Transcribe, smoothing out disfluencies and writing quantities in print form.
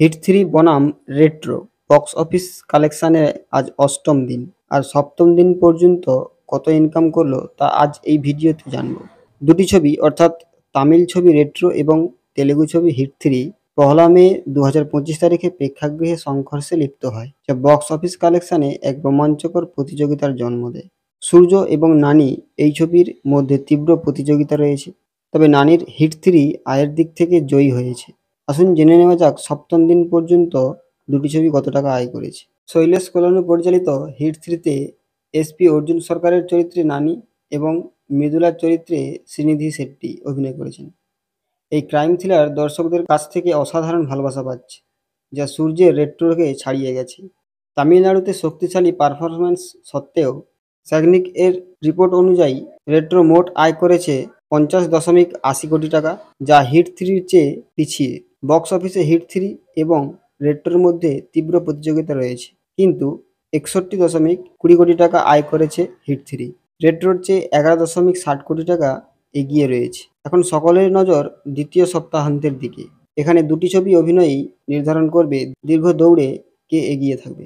Hit three বনাম retro box office কালেকশানে আজ অষ্টম দিন, আর সপ্তম দিন পর্যন্ত কত ইনকাম করলো তা আজ এই ভিডিওতে জানবো। দুটি ছবি অর্থাৎ তামিল ছবি রেট্রো এবং তেলেগু ছবি হিট থ্রি 1 মে 2025 তারিখে প্রেক্ষাগৃহে সংঘর্ষে লিপ্ত হয়, যা বক্স অফিস কালেকশানে এক রোমাঞ্চকর প্রতিযোগিতার জন্ম দেয়। সূর্য এবং নানি এই ছবির মধ্যে তীব্র প্রতিযোগিতা রয়েছে, তবে নানির হিট থ্রি আয়ের দিক থেকে জয়ী হয়েছে। আসুন জেনে নেওয়া যাক সপ্তম দিন পর্যন্ত দুটি ছবি কত টাকা আয় করেছে। শৈলেশ কোলানু পরিচালিত হিট থ্রিতে এসপি অর্জুন সরকারের চরিত্রে নানি এবং মৃদুলার চরিত্রে শ্রীনিধি শেট্টি অভিনয় করেছেন। এই ক্রাইম থ্রিলার দর্শকদের কাছ থেকে অসাধারণ ভালোবাসা পাচ্ছে, যা সূর্যের রেট্রোকে ছাড়িয়ে গেছে। তামিলনাড়ুতে শক্তিশালী পারফরম্যান্স সত্ত্বেও স্যাগনিক এর রিপোর্ট অনুযায়ী রেট্রো মোট আয় করেছে 50.80 কোটি টাকা, যা হিট থ্রির চেয়ে পিছিয়ে। বক্স অফিসে হিট থ্রি এবং রেট্রোর মধ্যে তীব্র প্রতিযোগিতা রয়েছে, কিন্তু 61.20 কোটি টাকা আয় করেছে হিট থ্রি। রেট্রোর চেয়ে 11.60 কোটি টাকা এগিয়ে রয়েছে। এখন সকলের নজর দ্বিতীয় সপ্তাহান্তের দিকে। এখানে দুটি ছবি অভিনয়ই নির্ধারণ করবে দীর্ঘ দৌড়ে কে এগিয়ে থাকবে।